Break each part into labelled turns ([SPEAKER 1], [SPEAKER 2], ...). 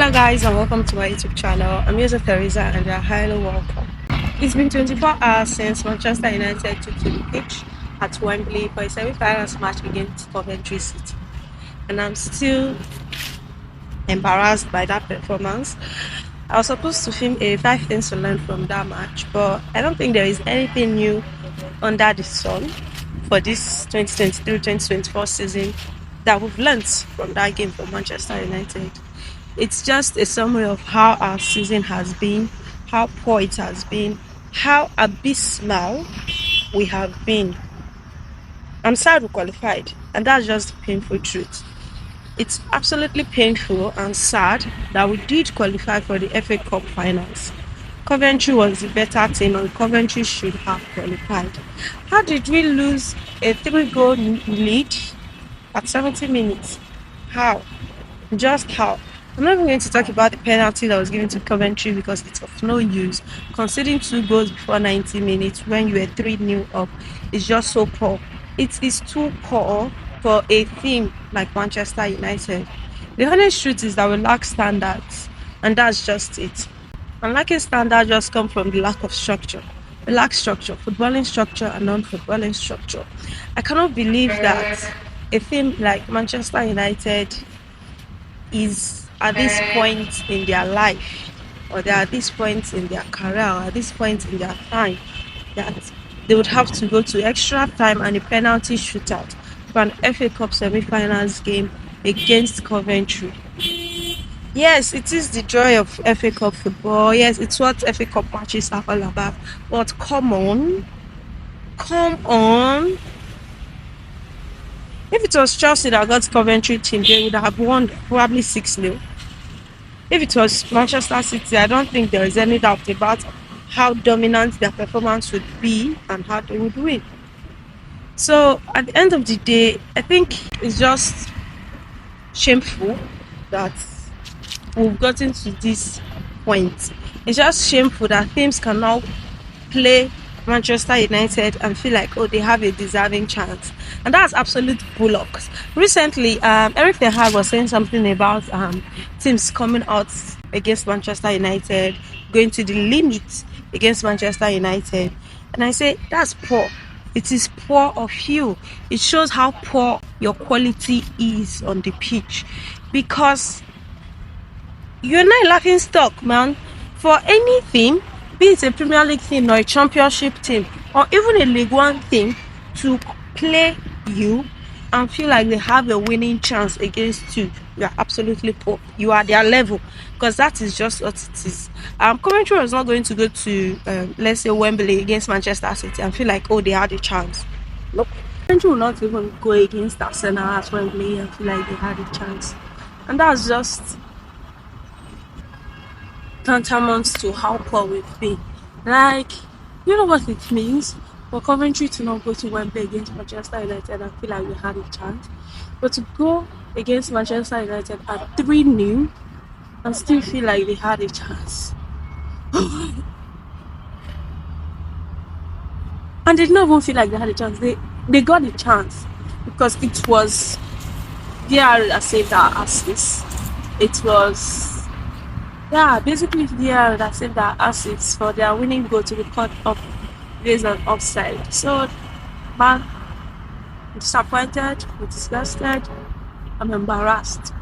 [SPEAKER 1] Hello guys and welcome to my YouTube channel. I'm user Teresa and you're highly welcome. It's been 24 hours since Manchester United took to the pitch at Wembley for a semi-finals match against Coventry City, and I'm still embarrassed by that performance. I was supposed to film a 5 things to learn from that match, but I don't think there is anything new under the sun for this 2023-2024 season that we've learned from that game for Manchester United. It's just a summary of how our season has been, how poor it has been, how abysmal we have been. I'm sad we qualified, and that's just the painful truth. It's absolutely painful and sad that we did qualify for the FA Cup finals. Coventry was the better team and Coventry should have qualified. How did we lose a 3-goal lead at 70 minutes? How? Just how? I'm not even going to talk about the penalty that was given to Coventry because it's of no use. Conceding 2 goals before 90 minutes when you were 3-0 up is just so poor. It is too poor for a team like Manchester United. The honest truth is that we lack standards, and that's just it. And lacking standards just come from the lack of structure. We lack structure, footballing structure and non-footballing structure. I cannot believe that a team like Manchester United is at this point in their life, or they're at this point in their career, or at this point in their time, that they would have to go to extra time and a penalty shootout for an FA Cup semi-finals game against Coventry. Yes, it is the joy of FA Cup football. Yes, it's what FA Cup matches are all about. But come on. If it was Chelsea that got Coventry team, they would have won probably 6-0. If it was Manchester City, I don't think there is any doubt about how dominant their performance would be and how they would win. So at the end of the day, I think it's just shameful that we've gotten to this point. It's just shameful that teams can now play Manchester United and feel like, oh, they have a deserving chance, and that's absolute bullocks. Recently, Eric Ten Hag was saying something about teams coming out against Manchester United, going to the limit against Manchester United, and I say that's poor. It is poor of you. It shows how poor your quality is on the pitch, because you're not laughing stock, man, for anything. Be it a Premier League team or a Championship team or even a League One team, to play you and feel like they have a winning chance against you, you are absolutely poor. You are their level, because that is just what it is. Coventry was not going to go to let's say Wembley against Manchester City and feel like, oh, they had a chance. Nope. Coventry will not even go against Arsenal at Wembley and feel like they had a chance, and that's just tantamount to how poor we've been. Like, you know what it means for Coventry to not go to Wembley against Manchester United and feel like we had a chance, but to go against Manchester United at 3-0 and still feel like they had a chance. And they did not even feel like they had a chance. They got a chance because it was VR that saved our assist. It was basically VR that saved our assets for their winning goal to be cut off based on offside. So, man, I'm disappointed, I'm disgusted, I'm embarrassed.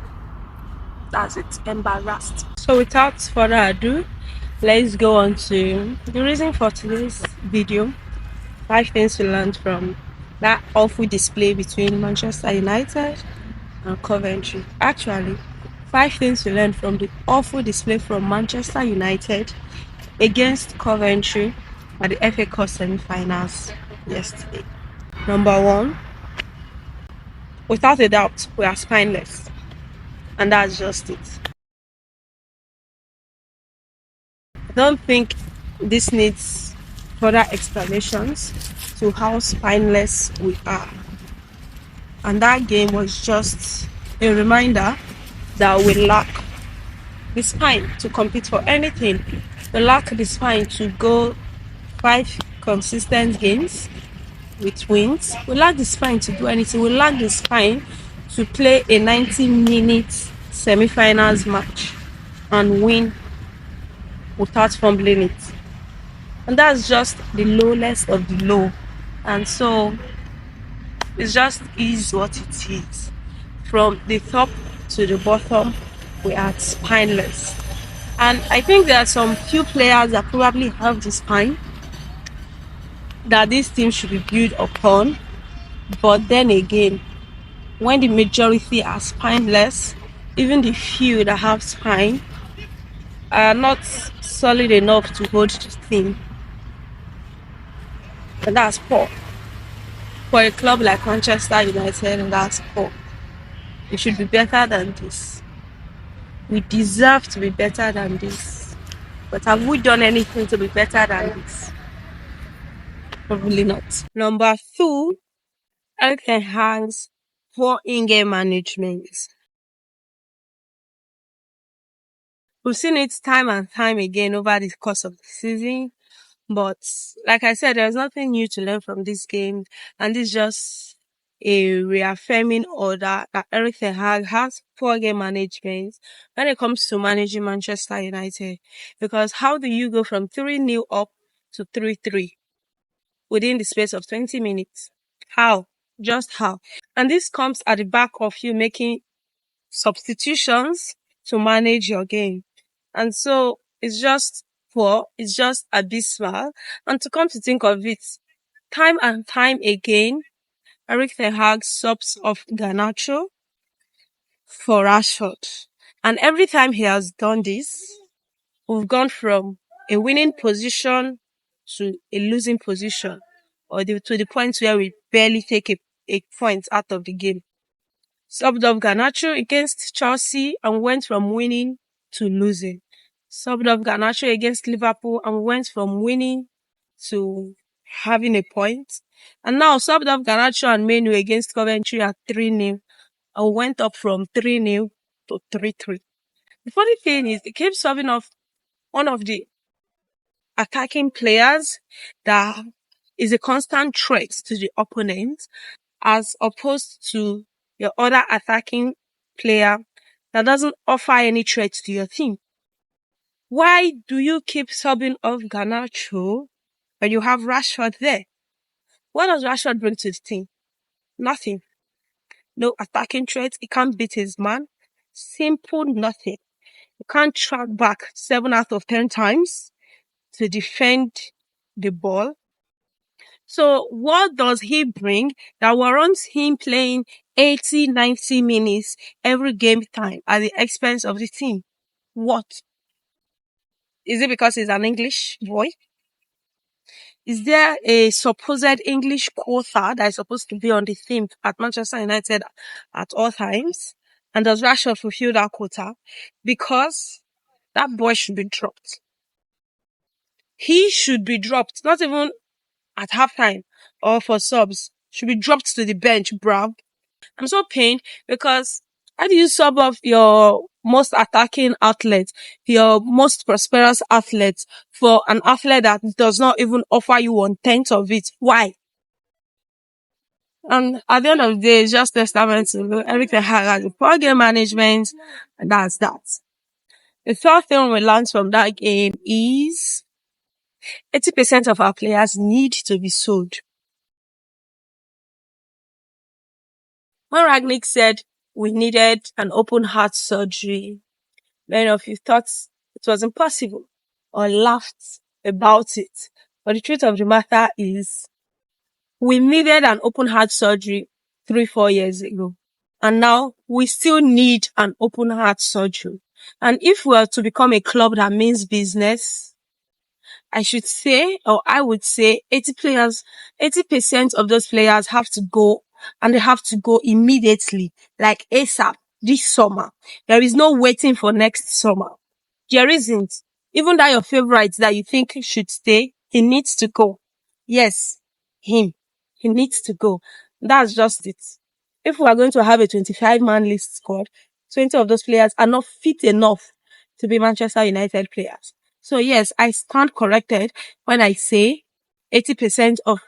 [SPEAKER 1] That's it, embarrassed. So without further ado, let's go on to the reason for today's video. 5 things to learn from that awful display between Manchester United and Coventry. Actually, 5 things to learn from the awful display from Manchester United against Coventry at the FA Cup semi-finals yesterday. Number 1, without a doubt, we are spineless, and that's just it. I don't think this needs further explanations to how spineless we are, and that game was just a reminder that we lack the spine to compete for anything. We lack the spine to go 5 consistent games with wins. We lack the spine to do anything. We lack the spine to play a 90-minute semi-finals match. and win without fumbling it. And that's just the lowest of the low. And so it just is what it is. From the top to the bottom, we are spineless. And I think there are some few players that probably have the spine that this team should be built upon. But then again, when the majority are spineless, even the few that have spine are not solid enough to hold the team. And that's poor. For a club like Manchester United, and that's poor. We should be better than this. We deserve to be better than this. But have we done anything to be better than this? Probably not. Number two, Eric Ten Hag's poor in-game management. We've seen it time and time again over the course of the season. But like I said, there's nothing new to learn from this game. And this is just a reaffirming order that Eric Ten Hag has poor game management when it comes to managing Manchester United. Because how do you go from 3-0 up to 3-3 within the space of 20 minutes? How? Just how? And this comes at the back of you making substitutions to manage your game. And so it's just poor, it's just abysmal. And to come to think of it, time and time again, Eric Ten Hag subs off Garnacho for Rashford. And every time he has done this, we've gone from a winning position to a losing position, or to the point where we barely take a point out of the game. Subbed off Garnacho against Chelsea and went from winning to losing. Subbed off Garnacho against Liverpool and went from winning to having a point. And now subbed off Garnacho and Menu against Coventry at 3-0 and went up from 3-0 to 3-3. The funny thing is, they keep subbing off one of the attacking players that is a constant threat to the opponent, as opposed to your other attacking player that doesn't offer any threat to your team. Why do you keep subbing off Garnacho when you have Rashford there? What does Rashford bring to the team? Nothing. No attacking threat. He can't beat his man. Simple nothing. You can't track back 7 out of 10 times to defend the ball. So what does he bring that warrants him playing 80, 90 minutes every game time at the expense of the team? What? Is it because he's an English boy? Is there a supposed English quota that is supposed to be on the team at Manchester United at all times? And does Rashford fulfill that quota? Because that boy should be dropped. He should be dropped, not even at halftime or for subs. Should be dropped to the bench, bruv. I'm so pained because how do you sub off your most attacking athlete, your most prosperous athlete, for an athlete that does not even offer you 1/10 of it? Why? And at the end of the day, it's just testament to everything has a poor game management, and that's that. The third thing we learned from that game is 80% of our players need to be sold. When Ragnick said we needed an open heart surgery, many of you thought it was impossible or laughed about it. But the truth of the matter is, we needed an open heart surgery 3-4 years ago. And now we still need an open heart surgery. And if we are to become a club that means business, I should say, or I would say 80% of those players have to go, and they have to go immediately, like ASAP, this summer. There is no waiting for next summer. There isn't. Even that your favorite that you think should stay, he needs to go. Yes, him. He needs to go. That's just it. If we are going to have a 25-man list squad, 20 of those players are not fit enough to be Manchester United players. So yes, I stand corrected when I say 80% of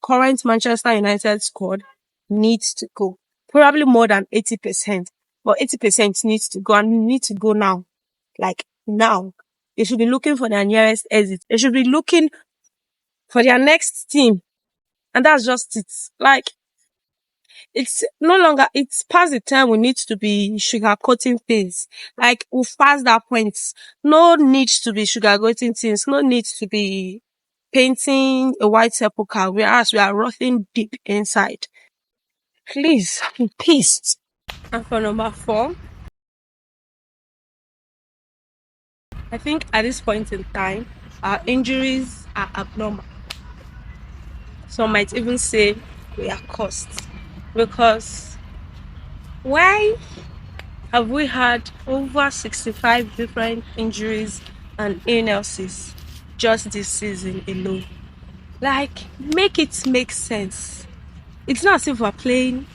[SPEAKER 1] current Manchester United squad needs to go. Probably more than 80%, but 80% needs to go, and need to go now. Like now, they should be looking for their nearest exit. They should be looking for their next team. And that's just it. Like, it's no longer, it's past the time we need to be sugarcoating things. Like, we've passed that point. No need to be sugarcoating things. No need to be painting a white sepulchre, whereas we are rotting deep inside. Please, I'm pissed. And for number 4, I think at this point in time, our injuries are abnormal. Some might even say we are cursed. Because why have we had over 65 different injuries and illnesses just this season alone? Like, make it make sense. It's not as if we're playing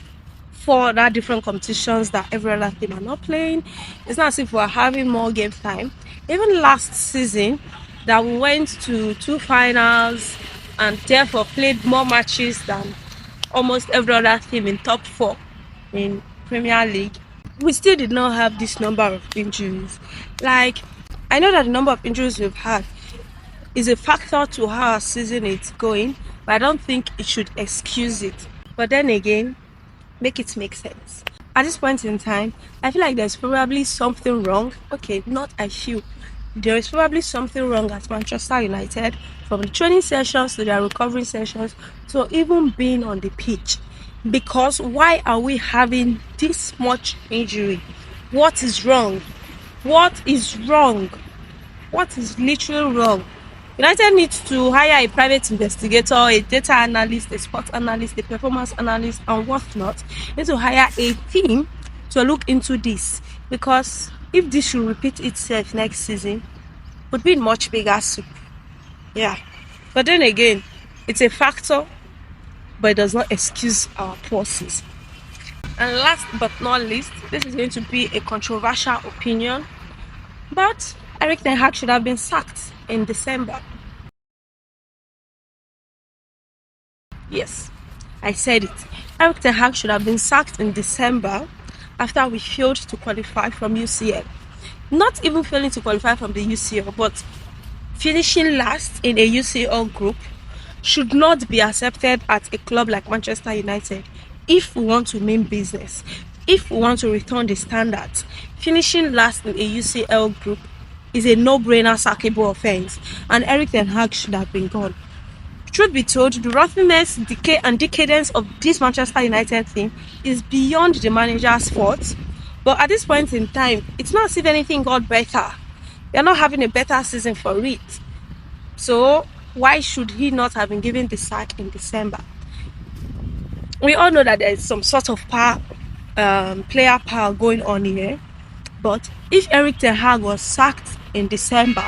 [SPEAKER 1] 4 other different competitions that every other team are not playing. It's not as if we're having more game time. Even last season, that we went to 2 finals and therefore played more matches than almost every other team in top 4 in Premier League, we still did not have this number of injuries. Like, I know that the number of injuries we've had is a factor to how our season is going, but I don't think it should excuse it. But then again, make it make sense. At this point in time, I feel like there's probably something wrong. Okay, not I feel. There is probably something wrong at Manchester United, from the training sessions to their recovery sessions to even being on the pitch. Because why are we having this much injury? What is wrong? What is wrong? What is literally wrong? United needs to hire a private investigator, a data analyst, a sports analyst, a performance analyst, and whatnot. They need to hire a team to look into this, because if this should repeat itself next season, it would be in much bigger soup. Yeah. But then again, it's a factor, but it does not excuse our poor season. And last but not least, this is going to be a controversial opinion, but Erik ten Hag should have been sacked in December. Yes, I said it. Erik ten Hag should have been sacked in December after we failed to qualify from UCL. Not even failing to qualify from the UCL, but finishing last in a UCL group should not be accepted at a club like Manchester United. If we want to mean business, if we want to return the standards, finishing last in a UCL group is a no-brainer sackable offense, and Erik ten Hag should have been gone. Truth be told, the rottenness, decay, and decadence of this Manchester United team is beyond the manager's fault. But at this point in time, it's not as if anything got better. They're not having a better season for it. So why should he not have been given the sack in December? We all know that there is some sort of player power going on here. But if Erik ten Hag was sacked in December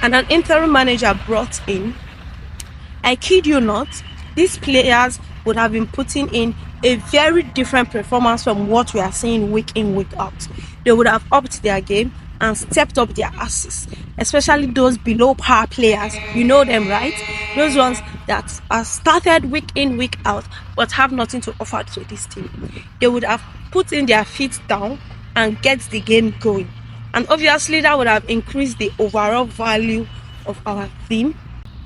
[SPEAKER 1] and an interim manager brought in, I kid you not, these players would have been putting in a very different performance from what we are seeing week in, week out. They would have upped their game and stepped up their asses, especially those below par players. You know them, right? Those ones that are started week in, week out, but have nothing to offer to this team. They would have put in their feet down and get the game going. And obviously that would have increased the overall value of our team.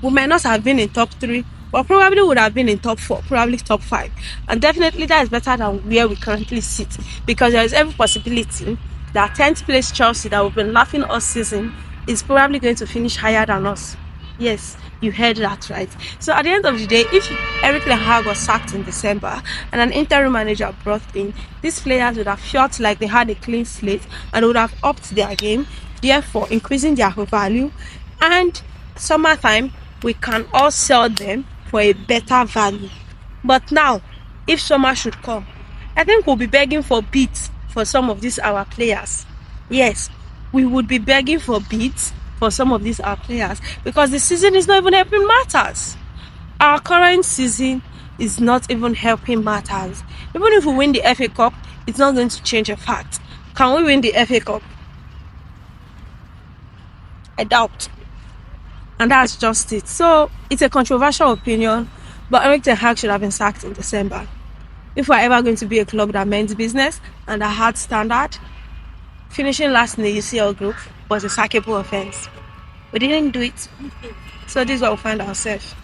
[SPEAKER 1] We might not have been in top 3, but probably would have been in top 4, probably top 5. And definitely that is better than where we currently sit, because there is every possibility that 10th place Chelsea that we've been laughing all season is probably going to finish higher than us. Yes, you heard that right. So at the end of the day, if Erik ten Hag was sacked in December and an interim manager brought in, these players would have felt like they had a clean slate and would have upped their game, therefore increasing their value. And summertime, we can all sell them for a better value. But now, if summer should come, I think we'll be begging for bids for some of these our players. Yes, we would be begging for bids for some of these our players, because the season is not even helping matters. Our current season is not even helping matters. Even if we win the FA Cup, it's not going to change a fact. Can we win the FA Cup? I doubt. And that's just it. So it's a controversial opinion, but Erik ten Hag should have been sacked in December. If we're ever going to be a club that means business and a hard standard, Finishing last in the UCL group was a sackable offense. We didn't do it. So this is where we find ourselves.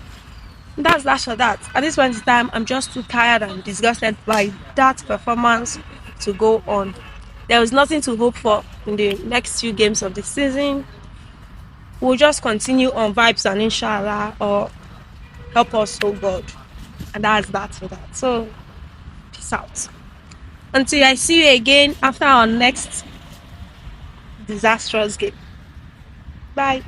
[SPEAKER 1] That's for that. At this point in time, I'm just too tired and disgusted by that performance to go on. There is nothing to hope for in the next few games of the season. We'll just continue on vibes and inshallah, or help us, oh God. And that's that for that. So, peace out. Until I see you again after our next disastrous game. Bye.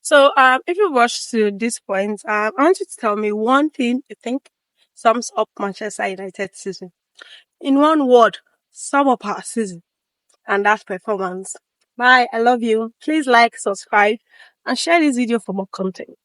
[SPEAKER 1] So, if you watched to this point, I want you to tell me one thing you think sums up Manchester United season. In one word, sum up our season and that performance. Bye. I love you. Please like, subscribe, and share this video for more content.